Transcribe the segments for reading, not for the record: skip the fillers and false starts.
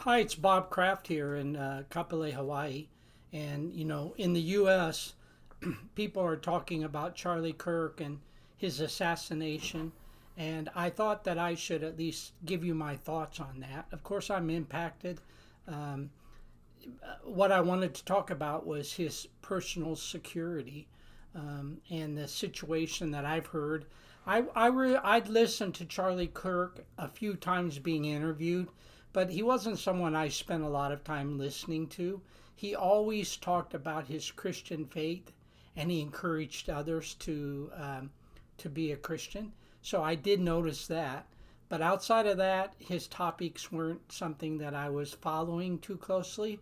Hi, it's Bob Kraft here in Kapolei, Hawaii. And, in the U.S., people are talking about Charlie Kirk and his assassination. And I thought that I should at least give you my thoughts on that. Of course, I'm impacted. Um, what I wanted to talk about was his personal security and the situation that I've heard. I'd listened to Charlie Kirk a few times being interviewed, but he wasn't someone I spent a lot of time listening to. He always talked about his Christian faith, and he encouraged others to be a Christian. So I did notice that. But outside of that, his topics weren't something that I was following too closely.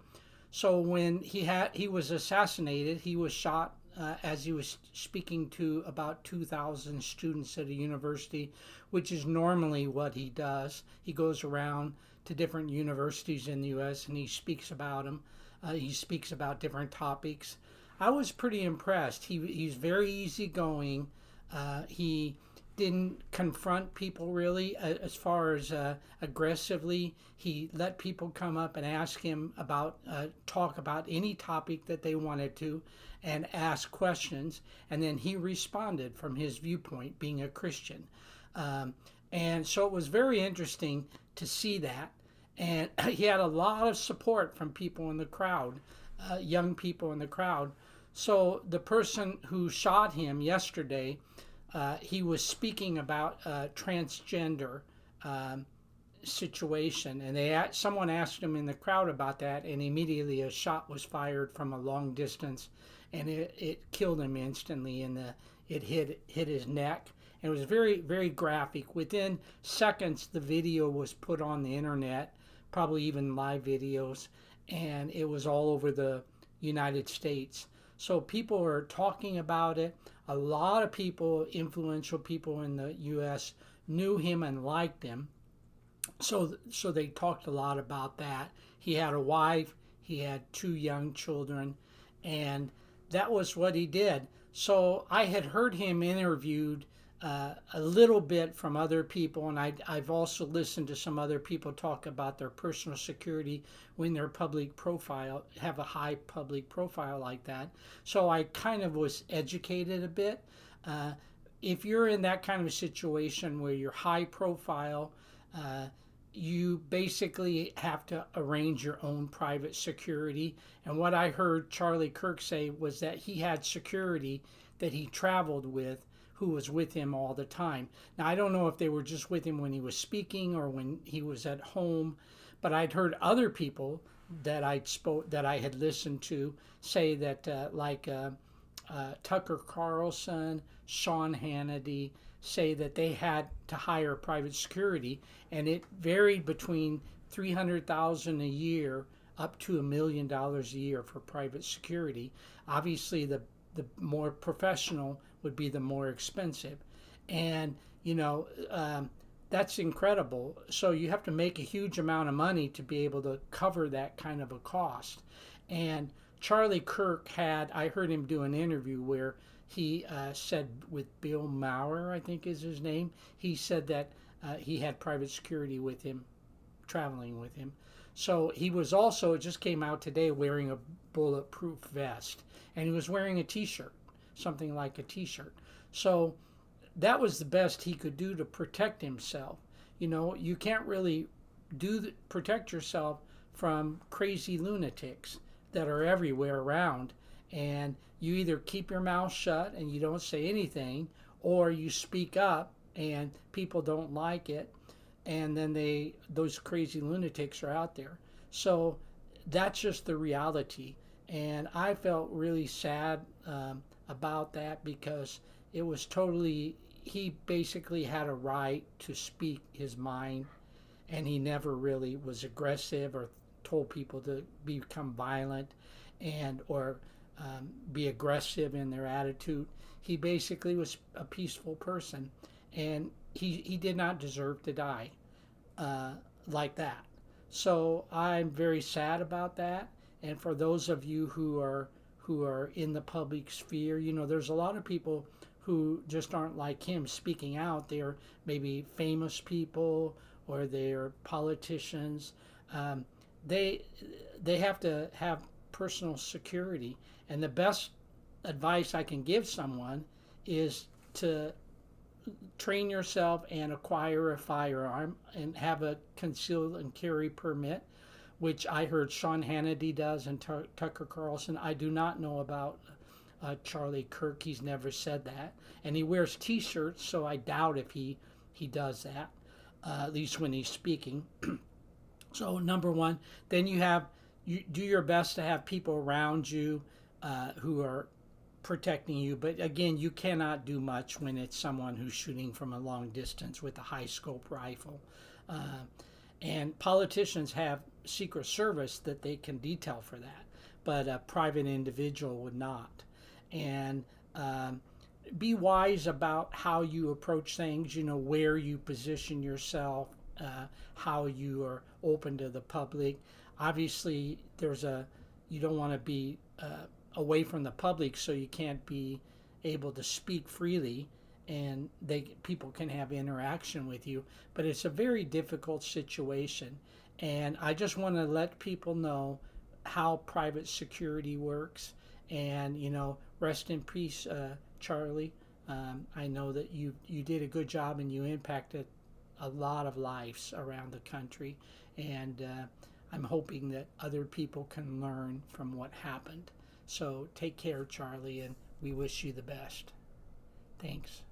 So when he was assassinated, he was shot as he was speaking to about 2,000 students at a university, which is normally what he does. He goes around to different universities in the U.S. and he speaks about them. He speaks about different topics. I was pretty impressed. He's very easygoing. He didn't confront people really as far as aggressively. He let people come up and ask him about, talk about any topic that they wanted to and ask questions. And then he responded from his viewpoint, being a Christian. And so it was very interesting to see that. And he had a lot of support from people in the crowd, young people in the crowd. So the person who shot him yesterday, he was speaking about transgender situation, and someone asked him in the crowd about that, and immediately a shot was fired from a long distance, and it killed him instantly, and it hit his neck. And it was very, very graphic. Within seconds, the video was put on the internet, probably even live videos, and it was all over the United States. So people are talking about it. A lot of people, influential people in the U.S., knew him and liked him. So they talked a lot about that. He had a wife, he had two young children, and that was what he did. So I had heard him interviewed a little bit from other people, and I've also listened to some other people talk about their personal security when their public profile, have a high public profile like that. So I kind of was educated a bit. If you're in that kind of a situation where you're high profile, you basically have to arrange your own private security. And what I heard Charlie Kirk say was that he had security that he traveled with, who was with him all the time. Now, I don't know if they were just with him when he was speaking or when he was at home, but I'd heard other people that I had listened to say that, Tucker Carlson, Sean Hannity, say that they had to hire private security, and it varied between 300,000 a year up to $1 million a year for private security. Obviously, the more professional would be the more expensive, and that's incredible. So you have to make a huge amount of money to be able to cover that kind of a cost. And Charlie Kirk I heard him do an interview where he said, with Bill Maher, I think is his name, he said that he had private security with him, traveling with him. So he was also, it just came out today, wearing a bulletproof vest, and he was wearing a t-shirt, something like a t-shirt. So that was the best he could do to protect himself. You can't really protect yourself from crazy lunatics that are everywhere around, and you either keep your mouth shut and you don't say anything, or you speak up and people don't like it, and then those crazy lunatics are out there. So that's just the reality. And I felt really sad about that, because it was totally, he basically had a right to speak his mind, and he never really was aggressive or told people to become violent and or be aggressive in their attitude. He basically was a peaceful person, and he did not deserve to die like that. So I'm very sad about that. And for those of you who are in the public sphere, there's a lot of people who just aren't like him speaking out. They're maybe famous people or they're politicians. they they have to have personal security, and the best advice I can give someone is to train yourself and acquire a firearm and have a concealed and carry permit, which I heard Sean Hannity does and Tucker Carlson. I do not know about Charlie Kirk. He's never said that, and he wears T-shirts, so I doubt if he does that, at least when he's speaking. So number one, then you do your best to have people around you who are protecting you. But again, you cannot do much when it's someone who's shooting from a long distance with a high scope rifle. Uh, and politicians have Secret Service that they can detail for that, but a private individual would not. And be wise about how you approach things, where you position yourself, how you are open to the public. Obviously, you don't want to be away from the public, so you can't be able to speak freely, and people can have interaction with you. But it's a very difficult situation, and I just want to let people know how private security works. And rest in peace, Charlie. I know that you did a good job and you impacted a lot of lives around the country, and I'm hoping that other people can learn from what happened. So take care, Charlie, and we wish you the best. Thanks.